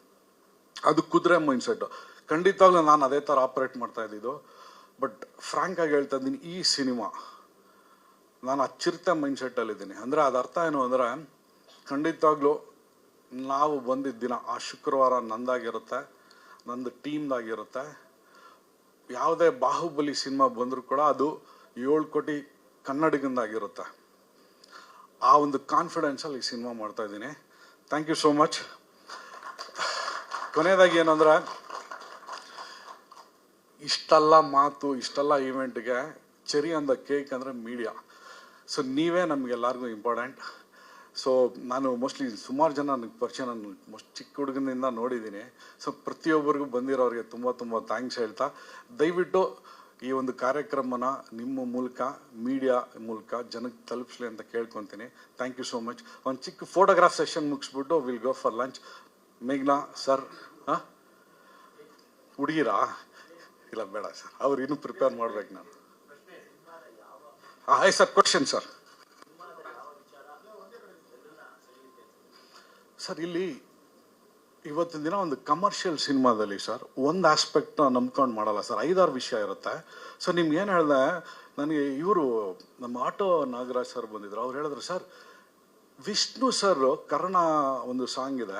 ಅದು ಕುದುರೆ ಮೈಂಡ್ಸೆಟ್ಟು. ಖಂಡಿತವಾಗ್ಲೂ ನಾನು ಅದೇ ಥರ ಆಪ್ರೇಟ್ ಮಾಡ್ತಾ ಇದ್ದಿದ್ದು. ಬಟ್ ಫ್ರಾಂಕ್ ಆಗಿ ಹೇಳ್ತಾ ಇದ್ದೀನಿ, ಈ ಸಿನಿಮಾ ನಾನು ಅಚ್ಚಿರ್ತ ಮೈಂಡ್ಸೆಟ್ಟಲ್ಲಿದ್ದೀನಿ. ಅಂದರೆ ಅದು ಅರ್ಥ ಏನು ಅಂದರೆ, ಖಂಡಿತವಾಗ್ಲೂ ನಾವು ಬಂದಿದ್ದ ದಿನ ಆ ಶುಕ್ರವಾರ ನಂದಾಗಿರುತ್ತೆ, ನಂದು ಟೀಮ್ದಾಗಿರುತ್ತೆ. ಯಾವುದೇ ಬಾಹುಬಲಿ ಸಿನಿಮಾ ಬಂದರೂ ಕೂಡ ಅದು 7 ಕೋಟಿ ಕನ್ನಡಿಗಂದಾಗಿರುತ್ತೆ. ಆ ಒಂದು ಕಾನ್ಫಿಡೆನ್ಸಲ್ಲಿ ಈ ಸಿನಿಮಾ ಮಾಡ್ತಾ ಇದ್ದೀನಿ. Thank you so much. ಕೊನೆಯದಾಗಿ ಏನಂದ್ರೆ, ಇಷ್ಟೆಲ್ಲ ಮಾತು, ಇಷ್ಟೆಲ್ಲ ಈವೆಂಟ್ಗೆ ಚೆರಿ ಆನ್ ದ ಕೇಕ್ ಅಂದರೆ ಮೀಡಿಯಾ. ಸೊ ನೀವೇ ನಮಗೆಲ್ಲರಿಗೂ ಇಂಪಾರ್ಟೆಂಟ್. ಸೊ ನಾನು ಮೋಸ್ಟ್ಲಿ ಸುಮಾರು ಜನ ನನಗೆ ಪರಿಚಯ, ನಾನು ಚಿಕ್ಕ ಹುಡುಗನಿಂದ ನೋಡಿದ್ದೀನಿ. ಸೊ ಪ್ರತಿಯೊಬ್ಬರಿಗೂ ಬಂದಿರೋರಿಗೆ ತುಂಬ ತುಂಬ ಥ್ಯಾಂಕ್ಸ್ ಹೇಳ್ತಾ, ದಯವಿಟ್ಟು ಈ ಒಂದು ಕಾರ್ಯಕ್ರಮನ ನಿಮ್ಮ ಮೂಲಕ, ಮೀಡಿಯಾ ಮೂಲಕ ಜನಕ್ಕೆ ತಲುಪಿಸ್ಲಿ ಅಂತ ಕೇಳ್ಕೊತೀನಿ. Thank you so much. ಒಂದು ಚಿಕ್ಕ ಫೋಟೋಗ್ರಾಫ್ ಸೆಷನ್ ಮುಗಿಸ್ಬಿಟ್ಟು ವಿಲ್ ಗೋ ಫಾರ್ ಲಂಚ್. ಮೇಘ್ನಾ ಸರ್, ಹುಡುಗಿರಾ? ಇಲ್ಲ ಬೇಡ ಸರ್, ಅವ್ರು ಇನ್ನೂ ಪ್ರಿಪೇರ್ ಮಾಡ್ಬೇಕು ನಾನು. Hi sir, question sir. Sir, ಇಲ್ಲಿ ಇವತ್ತಿನ ದಿನ ಒಂದು ಕಮರ್ಷಿಯಲ್ ಸಿನಿಮಾದಲ್ಲಿ ಸರ್ ಒಂದು ಆಸ್ಪೆಕ್ಟ್ನ ನಂಬ್ಕೊಂಡು ಮಾಡಲ್ಲ ಸರ್, 5-6 ವಿಷಯ ಇರುತ್ತೆ. ಸೊ ನಿಮ್ಗೆ ಏನು ಹೇಳಿದೆ, ನನಗೆ ಇವರು ನಮ್ಮ ಆಟೋ ನಾಗರಾಜ್ ಸರ್ ಬಂದಿದ್ರು. ಅವ್ರು ಹೇಳಿದ್ರು, ಸರ್ ವಿಷ್ಣು ಸರ್ ಕರ್ಣ ಒಂದು ಸಾಂಗ್ ಇದೆ,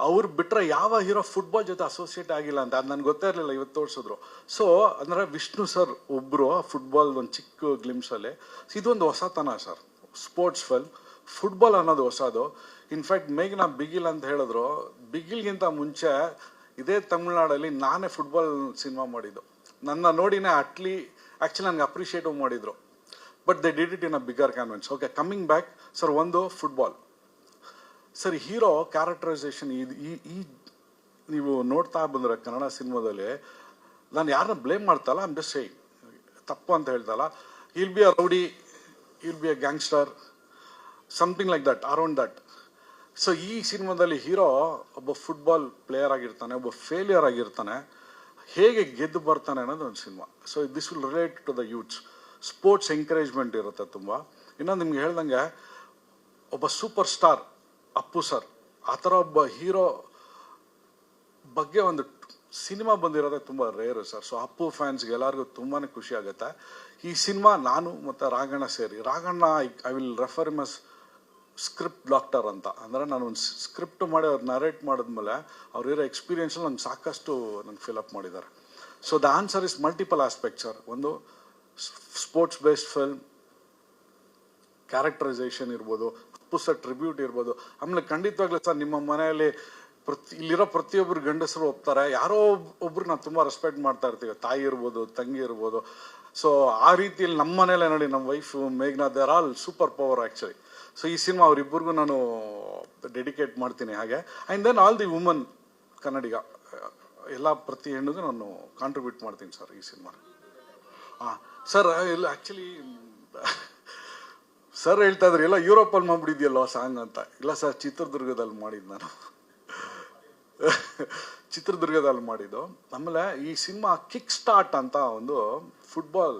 ಅವ್ರು ಬಿಟ್ಟರೆ ಯಾವ ಹೀರೋ ಫುಟ್ಬಾಲ್ ಜೊತೆ ಅಸೋಸಿಯೇಟ್ ಆಗಿಲ್ಲ ಅಂತ. ಅದು ನನಗೆ ಗೊತ್ತೇ ಇರಲಿಲ್ಲ, ಇವತ್ತು ತೋರಿಸಿದ್ರು. ಸೊ ಅಂದರೆ ವಿಷ್ಣು ಸರ್ ಒಬ್ಬರು ಫುಟ್ಬಾಲ್ ಒಂದು ಚಿಕ್ಕ ಗ್ಲಿಮ್ಸಲ್ಲಿ. ಇದೊಂದು ಹೊಸತನ ಸರ್, ಸ್ಪೋರ್ಟ್ಸ್ ಫಿಲ್ಮ್, ಫುಟ್ಬಾಲ್ ಅನ್ನೋದು ಹೊಸದು. ಇನ್ಫ್ಯಾಕ್ಟ್ ಮೇಘ್ನಾ ಬಿಗಿಲ್ ಅಂತ ಹೇಳಿದ್ರು. ಬಿಗಿಲ್ಗಿಂತ ಮುಂಚೆ ಇದೇ ತಮಿಳ್ನಾಡಲ್ಲಿ ನಾನೇ ಫುಟ್ಬಾಲ್ ಸಿನಿಮಾ ಮಾಡಿದ್ದು. ನನ್ನ ನೋಡಿನೇ ಆ್ಯಕ್ಚುಲಿ ನನಗೆ ಅಪ್ರಿಷಿಯೇಟಿವ್ ಮಾಡಿದರು. But they did it in a bigger canvas. Okay, coming back sir, ಒಂದು ಫುಟ್ಬಾಲ್ ಸರ್, ಹೀರೋ ಕ್ಯಾರೆಕ್ಟರೈಸೇಷನ್ ಈ ನೀವು ನೋಡ್ತಾ ಬಂದರೆ ಕನ್ನಡ ಸಿನಿಮಾದಲ್ಲಿ, ನಾನು ಯಾರನ್ನ ಬ್ಲೇಮ್ ಮಾಡ್ತಲ್ಲ, ಐಮ್ ಜಸ್ಟ್ ಸೇಯಿಂಗ್, ತಪ್ಪು ಅಂತ ಹೇಳ್ತಲ್ಲ. Will be a rowdy, will be a gangster, something like that, around that. So ಈ ಸಿನಿಮಾದಲ್ಲಿ ಹೀರೋ ಒಬ್ಬ ಫುಟ್ಬಾಲ್ ಪ್ಲೇಯರ್ ಆಗಿರ್ತಾನೆ, ಒಬ್ಬ ಫೇಲಿಯರ್ ಆಗಿರ್ತಾನೆ, ಹೇಗೆ ಗೆದ್ದು ಬರ್ತಾನೆ ಅನ್ನೋದು ಒಂದು cinema. So this will relate to the youths. Sports encouragement ಇರುತ್ತೆ ತುಂಬ. ಇನ್ನೊಂದು ನಿಮ್ಗೆ ಹೇಳ್ದಂಗೆ, ಒಬ್ಬ ಸೂಪರ್ ಸ್ಟಾರ್ ಅಪ್ಪು ಸರ್, ಆ ಥರ ಒಬ್ಬ ಹೀರೋ ಬಗ್ಗೆ ಒಂದು ಸಿನಿಮಾ ಬಂದಿರೋದೇ ತುಂಬ ರೇರು ಸರ್. ಸೊ ಅಪ್ಪು ಫ್ಯಾನ್ಸ್ಗೆ ಎಲ್ಲರಿಗೂ ತುಂಬಾ ಖುಷಿ ಆಗುತ್ತೆ. ಈ ಸಿನಿಮಾ ನಾನು ಮತ್ತು ರಾಘಣ್ಣ ಸೇರಿ, Raghanna I will refer him us script doctor ಅಂತ. ಅಂದರೆ ನಾನು ಒಂದು ಸ್ಕ್ರಿಪ್ಟ್ ಮಾಡಿ ಅವ್ರು ನರೇಟ್ ಮಾಡಿದ್ಮೇಲೆ ಅವ್ರಿರೋ ಎಕ್ಸ್ಪೀರಿಯನ್ಸಲ್ಲಿ ನಂಗೆ ಸಾಕಷ್ಟು ನಂಗೆ ಫಿಲಪ್ ಮಾಡಿದ್ದಾರೆ. So the answer is multiple aspect sir. ಒಂದು ಸ್ಪೋರ್ಟ್ಸ್ ಬೇಸ್ಡ್ ಫಿಲ್ಮ್, ಕ್ಯಾರೆಕ್ಟರೈಸೇಷನ್ ಇರ್ಬೋದು, ಅಪ್ಪು ಸರ್ ಟ್ರಿಬ್ಯೂಟ್ ಇರ್ಬೋದು. ಆಮೇಲೆ ಖಂಡಿತವಾಗ್ಲೂ ಸರ್, ನಿಮ್ಮ ಮನೆಯಲ್ಲಿ ಇಲ್ಲಿರೋ ಪ್ರತಿಯೊಬ್ಬರು ಗಂಡಸರು ಒಪ್ತಾರೆ. ಯಾರೋ ಒಬ್ರು ನಾವು ತುಂಬ ರೆಸ್ಪೆಕ್ಟ್ ಮಾಡ್ತಾ ಇರ್ತೀವಿ, ತಾಯಿ ಇರ್ಬೋದು, ತಂಗಿ ಇರ್ಬೋದು. ಸೊ ಆ ರೀತಿಯಲ್ಲಿ ನಮ್ಮ ಮನೇಲೆ ನೋಡಿ, ನಮ್ಮ ವೈಫು ಮೇಘ್ನಾ, there all super power actually. So ಈ ಸಿನಿಮಾ ಅವರಿಬ್ಬರಿಗೂ ನಾನು ಡೆಡಿಕೇಟ್ ಮಾಡ್ತೀನಿ. ಹಾಗೆ and then all the woman Kannadiga, ಎಲ್ಲ ಪ್ರತಿ ಹೆಣ್ಣಿಗೂ ನಾನು ಕಾಂಟ್ರಿಬ್ಯೂಟ್ ಮಾಡ್ತೀನಿ ಸರ್ ಈ ಸಿನಿಮಾ. ಸರ್ ಇಲ್ಲ, ಆ್ಯಕ್ಚುಲಿ ಸರ್ ಹೇಳ್ತಾ ಇದ್ರಿ ಎಲ್ಲ ಯುರೋಪಲ್ಲಿ ಮಾಡ್ಬಿಟ್ಟಿದ್ಯಲ್ಲೋ ಸಾಂಗ್ ಅಂತ. ಇಲ್ಲ ಸರ್, ಚಿತ್ರದುರ್ಗದಲ್ಲಿ ಮಾಡಿದ್ದು ನಾನು, ಚಿತ್ರದುರ್ಗದಲ್ಲಿ ಮಾಡಿದ್ದು. ಆಮೇಲೆ ಈ ಸಿನಿಮಾ ಕಿಕ್ ಸ್ಟಾರ್ಟ್ ಅಂತ ಒಂದು ಫುಟ್ಬಾಲ್,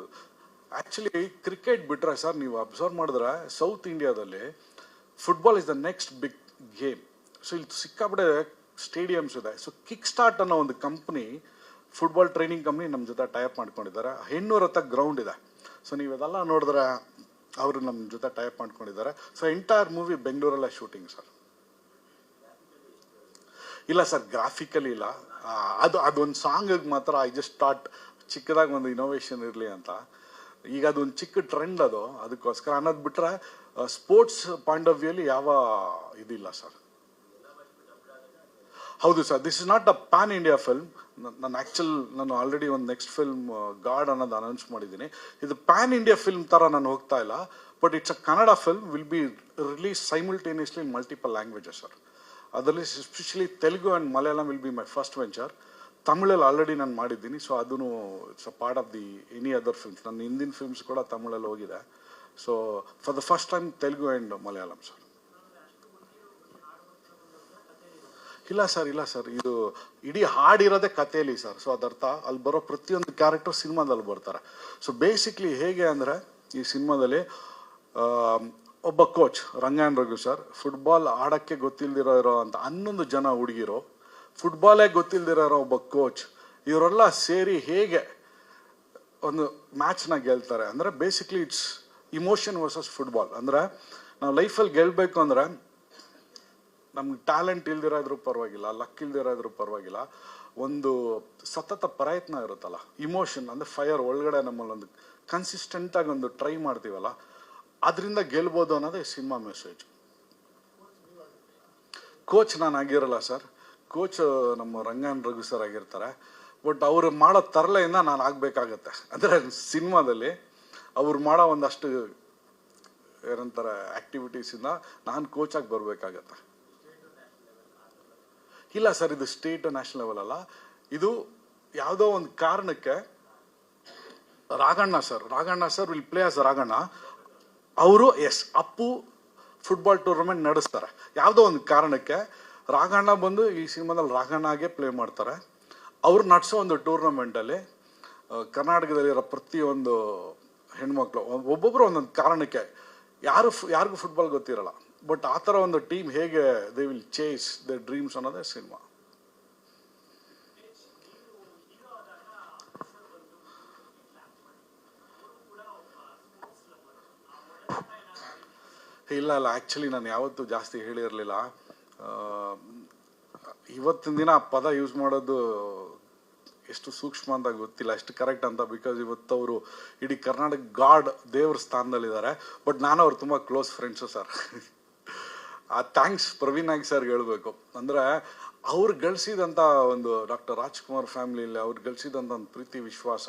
ಆ್ಯಕ್ಚುಲಿ ಕ್ರಿಕೆಟ್ ಬಿಟ್ಟರೆ ಸರ್ ನೀವು ಅಬ್ಸರ್ವ್ ಮಾಡಿದ್ರೆ ಸೌತ್ ಇಂಡಿಯಾದಲ್ಲಿ football is the next big game. So ಇಲ್ಲಿ ಸಿಕ್ಕಾಪಟ್ಟೆ ಸ್ಟೇಡಿಯಮ್ಸ್ ಇದೆ. ಸೊ ಕಿಕ್ ಸ್ಟಾರ್ಟ್ ಅನ್ನೋ ಒಂದು ಕಂಪ್ನಿ, ಫುಟ್ಬಾಲ್ ಟ್ರೈನಿಂಗ್ ಕಂಪ್ನಿ ನಮ್ಮ ಜೊತೆ ಟೈಪ್ ಮಾಡ್ಕೊಂಡಿದ್ದಾರೆ. ಹೆಣ್ಣೂರ ಹತ್ರ ಗ್ರೌಂಡ್ ಇದೆ. ಸೊ ನೀವು ಇದೆಲ್ಲ ನೋಡಿದ್ರೆ ಅವರು ನಮ್ಮ ಜೊತೆ ಟೈಪ್ ಮಾಡ್ಕೊಂಡಿದ್ದಾರೆ. ಸೊ ಎಂಟೈರ್ ಮೂವಿ ಬೆಂಗಳೂರಲ್ಲೇ ಶೂಟಿಂಗ್ ಸರ್. ಇಲ್ಲ ಸರ್, ಗ್ರಾಫಿಕಲಿ ಇಲ್ಲ. ಅದೊಂದು ಸಾಂಗಿಗೆ ಮಾತ್ರ ಐ ಜಸ್ಟ್ ಸ್ಟಾರ್ಟ್ ಚಿಕ್ಕದಾಗಿ ಒಂದು ಇನೋವೇಷನ್ ಇರಲಿ ಅಂತ. ಈಗ ಅದೊಂದು ಚಿಕ್ಕ ಟ್ರೆಂಡ್ ಅದಕ್ಕೋಸ್ಕರ ಅನ್ನೋದು ಬಿಟ್ಟರೆ ಸ್ಪೋರ್ಟ್ಸ್ ಪಾಯಿಂಟ್ ಆಫ್ ವ್ಯೂಲಿ ಯಾವ ಇದಿಲ್ಲ ಸರ್. ಹೌದು sir, this is not a pan India film. ನಾನು ಆಲ್ರೆಡಿ ಒಂದು ನೆಕ್ಸ್ಟ್ ಫಿಲ್ಮ್ ಗಾಡ್ ಅನ್ನೋದು ಅನೌನ್ಸ್ ಮಾಡಿದ್ದೀನಿ. ಇದು ಪ್ಯಾನ್ ಇಂಡಿಯಾ ಫಿಲ್ಮ್ ಥರ ನಾನು ಹೋಗ್ತಾ ಇಲ್ಲ. But it's a Kannada film, will be release simultaneously in multiple languages sir. ಅದರಲ್ಲಿ especially Telugu and Malayalam will be my first venture. ತಮಿಳಲ್ಲಿ ಆಲ್ರೆಡಿ ನಾನು ಮಾಡಿದ್ದೀನಿ. ಸೊ ಅದೂ it's a part of the any other films. ನನ್ನ ಹಿಂದಿನ ಫಿಲ್ಮ್ಸ್ ಕೂಡ ತಮಿಳಲ್ಲಿ ಹೋಗಿದೆ. So for the first time Telugu and Malayalam sir. ಇಲ್ಲ ಸರ್, ಇದು ಇಡೀ ಹಾಡಿರೋದೇ ಕಥೆಯಲ್ಲಿ ಸರ್. ಸೊ ಅದರ್ಥ ಅಲ್ಲಿ ಬರೋ ಪ್ರತಿಯೊಂದು ಕ್ಯಾರೆಕ್ಟರ್ ಸಿನಿಮಾದಲ್ಲಿ ಬರ್ತಾರೆ. ಸೊ ಬೇಸಿಕ್ಲಿ ಹೇಗೆ ಅಂದರೆ, ಈ ಸಿನಿಮಾದಲ್ಲಿ ಒಬ್ಬ coach Rangayana Raghu sir, football ಆಡೋಕ್ಕೆ ಗೊತ್ತಿಲ್ದಿರೋ ಅಂತ 11 ಜನ ಹುಡುಗಿರು, ಫುಟ್ಬಾಲೇ ಗೊತ್ತಿಲ್ದಿರೋ ಒಬ್ಬ ಕೋಚ್, ಇವರೆಲ್ಲ ಸೇರಿ ಹೇಗೆ ಒಂದು ಮ್ಯಾಚ್ನ ಗೆಲ್ತಾರೆ ಅಂದರೆ basically it's emotion versus football. ಅಂದರೆ ನಾವು ಲೈಫಲ್ಲಿ ಗೆಲ್ಲಬೇಕು ಅಂದರೆ ನಮ್ಗೆ ಟ್ಯಾಲೆಂಟ್ ಇಲ್ದಿರೋದ್ರೂ ಪರವಾಗಿಲ್ಲ, ಲಕ್ ಇಲ್ದಿರೋದ್ರೂ ಪರವಾಗಿಲ್ಲ, ಒಂದು ಸತತ ಪ್ರಯತ್ನ ಇರುತ್ತಲ್ಲ, ಇಮೋಷನ್ ಅಂದರೆ ಫೈರ್ ಒಳಗಡೆ ನಮ್ಮಲ್ಲಿ ಒಂದು ಕನ್ಸಿಸ್ಟೆಂಟಾಗಿ ಒಂದು ಟ್ರೈ ಮಾಡ್ತೀವಲ್ಲ, ಅದರಿಂದ ಗೆಲ್ಬೋದು ಅನ್ನೋದೇ ಸಿನಿಮಾ ಮೆಸೇಜ್. ಕೋಚ್ ನಾನು ಆಗಿರಲ್ಲ ಸರ್, ಕೋಚ್ ನಮ್ಮ ರಂಗಾಯಣ್ ರಘು ಸರ್ ಆಗಿರ್ತಾರೆ. ಬಟ್ ಅವರು ಮಾಡೋ ತರಲೆಯಿಂದ ನಾನು ಆಗಬೇಕಾಗತ್ತೆ. ಅಂದರೆ ಸಿನಿಮಾದಲ್ಲಿ ಅವ್ರು ಮಾಡೋ ಒಂದಷ್ಟು ಏನಂತಾರೆ ಆ್ಯಕ್ಟಿವಿಟೀಸಿಂದ ನಾನು ಕೋಚಾಗಿ ಬರಬೇಕಾಗತ್ತೆ. ಇಲ್ಲ ಸರ್, ಇದು ಸ್ಟೇಟ್ ನ್ಯಾಷನಲ್ ಲೆವೆಲ್ ಅಲ್ಲ, ಇದು ಯಾವುದೋ ಒಂದು ಕಾರಣಕ್ಕೆ Raghanna sir will play as Raghanna. ಅವರು ಅಪ್ಪು ಫುಟ್ಬಾಲ್ ಟೂರ್ನಮೆಂಟ್ ನಡೆಸ್ತಾರೆ. ಯಾವುದೋ ಒಂದು ಕಾರಣಕ್ಕೆ ರಾಘಣ್ಣ ಬಂದು ಈ ಸಿನಿಮಾದಲ್ಲಿ ರಾಘಣ್ಣಗೆ ಪ್ಲೇ ಮಾಡ್ತಾರೆ. ಅವ್ರು ನಡೆಸೋ ಒಂದು ಟೂರ್ನಮೆಂಟಲ್ಲಿ ಕರ್ನಾಟಕದಲ್ಲಿರೋ ಪ್ರತಿಯೊಂದು ಹೆಣ್ಮಕ್ಳು ಒಬ್ಬೊಬ್ಬರು ಒಂದೊಂದು ಕಾರಣಕ್ಕೆ ಯಾರಿಗೂ ಫುಟ್ಬಾಲ್ ಗೊತ್ತಿರಲ್ಲ, ಬಟ್ ಆ ಥರ ಒಂದು ಟೀಮ್ ಹೇಗೆ they will chase the dreams ಅನ್ನೋದೇ ಸಿನಿಮಾ. ಇಲ್ಲ ಆ್ಯಕ್ಚುಲಿ ನಾನು ಯಾವತ್ತೂ ಜಾಸ್ತಿ ಹೇಳಿರಲಿಲ್ಲ. ಇವತ್ತಿನ ದಿನ ಆ ಪದ ಯೂಸ್ ಮಾಡೋದು ಎಷ್ಟು ಸೂಕ್ಷ್ಮ ಅಂತ ಗೊತ್ತಿಲ್ಲ, ಎಷ್ಟು ಕರೆಕ್ಟ್ ಅಂತ. ಬಿಕಾಸ್ ಇವತ್ತು ಅವರು ಇಡೀ ಕರ್ನಾಟಕ ಗಾಡ್ ದೇವ್ರ ಸ್ಥಾನದಲ್ಲಿದ್ದಾರೆ. ಬಟ್ ನಾನು ಅವ್ರು ತುಂಬ ಕ್ಲೋಸ್ ಫ್ರೆಂಡ್ಸು ಸರ್. ಆ ಥ್ಯಾಂಕ್ಸ್ ಪ್ರವೀಣ್ ನಾಯ್ಕ್ ಸರ್ಗೆ ಹೇಳ್ಬೇಕು. ಅಂದರೆ ಅವ್ರು ಗಳಿಸಿದಂಥ ಒಂದು ಡಾಕ್ಟರ್ ರಾಜ್ಕುಮಾರ್ ಫ್ಯಾಮಿಲಿಯಲ್ಲಿ ಅವ್ರು ಗಳಿಸಿದಂಥ ಒಂದು ಪ್ರೀತಿ ವಿಶ್ವಾಸ,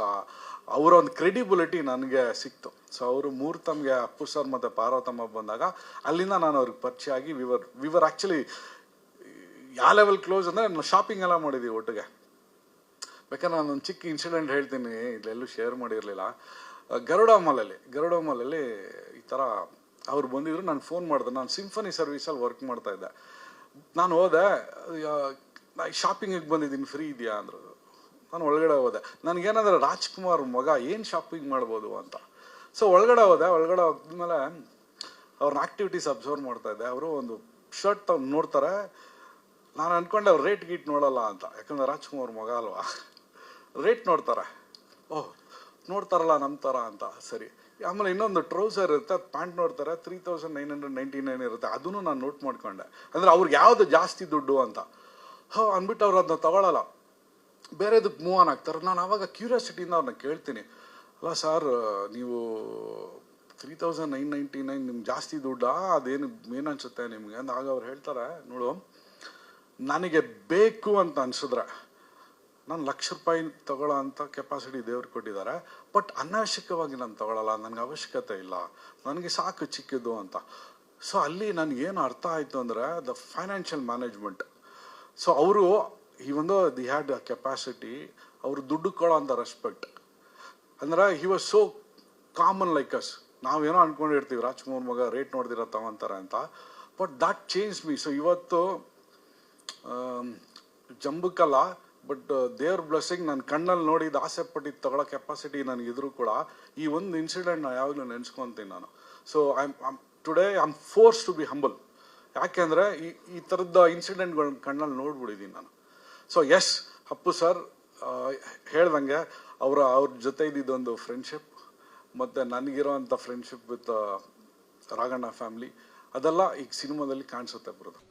ಅವರ ಒಂದು ಕ್ರೆಡಿಬಿಲಿಟಿ ನನಗೆ ಸಿಕ್ತು. ಸೊ ಅವರು ಮುಹೂರ್ತಮ್ಗೆ ಅಪ್ಪು ಸರ್ ಮತ್ತು ಪಾರ್ವತಮ್ಮ ಬಂದಾಗ ಅಲ್ಲಿಂದ ನಾನು ಅವ್ರಿಗೆ ಪರಿಚಯ ಆಗಿ ವಿವರ್ ಆ್ಯಕ್ಚುಲಿ ಯಾವ ಲೆವೆಲ್ ಕ್ಲೋಸ್ ಅಂದರೆ ನಾನು ಶಾಪಿಂಗ್ ಎಲ್ಲ ಮಾಡಿದ್ದೀವಿ ಒಟ್ಟಿಗೆ. ಬೇಕಾದ್ರೆ ನಾನೊಂದು ಚಿಕ್ಕ ಇನ್ಸಿಡೆಂಟ್ ಹೇಳ್ತೀನಿ, ಇಲ್ಲೆಲ್ಲೂ ಶೇರ್ ಮಾಡಿರಲಿಲ್ಲ. ಗರುಡ ಮಾಲಲ್ಲಿ ಈ ಥರ ಅವ್ರು ಬಂದಿದ್ರು, ನಾನು ಫೋನ್ ಮಾಡಿದೆ. ನಾನು ಸಿಂಫನಿ ಸರ್ವಿಸಲ್ಲಿ ವರ್ಕ್ ಮಾಡ್ತಾಯಿದ್ದೆ. ನಾನು ಹೋದೆ, ಶಾಪಿಂಗಿಗೆ ಬಂದಿದ್ದೀನಿ, ಫ್ರೀ ಇದೆಯಾ ಅಂದರು. ನಾನು ಒಳಗಡೆ ಹೋದೆ. ನನಗೇನಂದ್ರೆ ರಾಜ್ಕುಮಾರ್ ಮಗ ಏನು ಶಾಪಿಂಗ್ ಮಾಡ್ಬೋದು ಅಂತ. ಸೊ ಒಳಗಡೆ ಹೋದ್ಮೇಲೆ ಅವ್ರನ್ನ ಆ್ಯಕ್ಟಿವಿಟೀಸ್ ಅಬ್ಸರ್ವ್ ಮಾಡ್ತಾಯಿದ್ದೆ. ಅವರು ಒಂದು ಶರ್ಟ್ ನೋಡ್ತಾರೆ. ನಾನು ಅಂದ್ಕೊಂಡೆ ಅವ್ರು ರೇಟ್ ಗೀಟ್ ನೋಡಲ್ಲ ಅಂತ, ಯಾಕಂದರೆ ರಾಜ್ಕುಮಾರ್ ಮಗ ಅಲ್ವಾ, ರೇಟ್ ನೋಡ್ತಾರೆ. ಓಹ್ ನೋಡ್ತಾರಲ್ಲ ನಮ್ಮ ಥರ ಅಂತ. ಸರಿ, ಆಮೇಲೆ ಇನ್ನೊಂದು ಟ್ರೌಸರ್ ಇರುತ್ತೆ, ಅದು ಪ್ಯಾಂಟ್ ನೋಡ್ತಾರೆ, 3999 ಇರುತ್ತೆ. ಅದನ್ನು ನಾನು ನೋಟ್ ಮಾಡ್ಕೊಂಡೆ. ಅಂದರೆ ಅವ್ರಿಗೆ ಯಾವುದು ಜಾಸ್ತಿ ದುಡ್ಡು ಅಂತ ಅಂದ್ಬಿಟ್ಟು ಅವ್ರು ಅದನ್ನ ತಗೊಳ್ಳಲ್ಲ, ಬೇರೆದಕ್ಕೆ ಮೂವ್ ಆನ್ ಆಗ್ತಾರೆ. ನಾನು ಆವಾಗ ಕ್ಯೂರಿಯಾಸಿಟಿಯಿಂದ ಅವ್ರನ್ನ ಕೇಳ್ತೀನಿ, ಅಲ್ಲ ಸರ್ ನೀವು 3999 ನಿಮ್ಗೆ ಜಾಸ್ತಿ ದುಡ್ಡಾ, ಅದೇನು ಏನು ಅನ್ಸುತ್ತೆ ನಿಮಗೆ ಅಂತ. ಆಗ ಅವ್ರು ಹೇಳ್ತಾರೆ, ನೋಡು ನನಗೆ ಬೇಕು ಅಂತ ಅನ್ಸಿದ್ರೆ ನಾನು ₹1,00,000 ತಗೊಳ್ಳೋ ಅಂಥ ಕೆಪಾಸಿಟಿ ದೇವ್ರು ಕೊಟ್ಟಿದ್ದಾರೆ. ಬಟ್ ಅನಾವಶ್ಯಕವಾಗಿ ನಾನು ತಗೊಳ್ಳಲ್ಲ, ನನಗೆ ಅವಶ್ಯಕತೆ ಇಲ್ಲ, ನನಗೆ ಸಾಕು ಚಿಕ್ಕಿದ್ದು ಅಂತ. ಸೊ ಅಲ್ಲಿ ನನಗೇನು ಅರ್ಥ ಆಯಿತು ಅಂದರೆ ದ ಫೈನಾನ್ಷಿಯಲ್ ಮ್ಯಾನೇಜ್ಮೆಂಟ್. ಸೊ ಅವರು ದಿ ಹ್ಯಾಡ್ ಅ ಕೆಪಾಸಿಟಿ, ಅವರು ದುಡ್ಡು ಕೊಡೋ ಅಂಥ ರೆಸ್ಪೆಕ್ಟ್. ಅಂದರೆ he was so common like us. ನಾವೇನೋ ಅಂದ್ಕೊಂಡಿರ್ತೀವಿ ರಾಜ್ಕುಮಾರ್ ಮಗ ರೇಟ್ ನೋಡ್ದಿರೋ ತಗೊಂತಾರೆ ಅಂತ. But that change me. So ಇವತ್ತು ಜಂಬಕ್ಕಲ್ಲ, ಬಟ್ ದೇವ್ರ ಬ್ಲೆಸ್ಸಿಂಗ್, ನನ್ನ ಕಣ್ಣಲ್ಲಿ ನೋಡಿದ್ದು ಆಸೆ ಪಟ್ಟಿದ್ದು ತಗೊಳ್ಳೋ ಕೆಪಾಸಿಟಿ ನನಗಿದ್ರು ಕೂಡ ಈ ಒಂದು ಇನ್ಸಿಡೆಂಟ್ ನಾನು ಯಾವಾಗಲೂ ನೆನೆಸ್ಕೊತೀನಿ ನಾನು. So today I am force to be humble. ಯಾಕೆಂದರೆ ಈ ಥರದ ಇನ್ಸಿಡೆಂಟ್ಗಳನ್ನ ಕಣ್ಣಲ್ಲಿ ನೋಡ್ಬಿಟ್ಟಿದ್ದೀನಿ ನಾನು. ಸೊ ಅಪ್ಪು ಸರ್ ಹೇಳ್ದಂಗೆ ಅವ್ರ ಜೊತೆ ಇದ್ದಿದ್ದೊಂದು ಫ್ರೆಂಡ್ಶಿಪ್, ಮತ್ತು ನನಗಿರೋವಂಥ ಫ್ರೆಂಡ್ಶಿಪ್ ವಿತ್ ರಾಘಣ್ಣ ಫ್ಯಾಮಿಲಿ, ಅದೆಲ್ಲ ಈಗ ಸಿನಿಮಾದಲ್ಲಿ ಕಾಣಿಸುತ್ತೆ ಬರೋದು.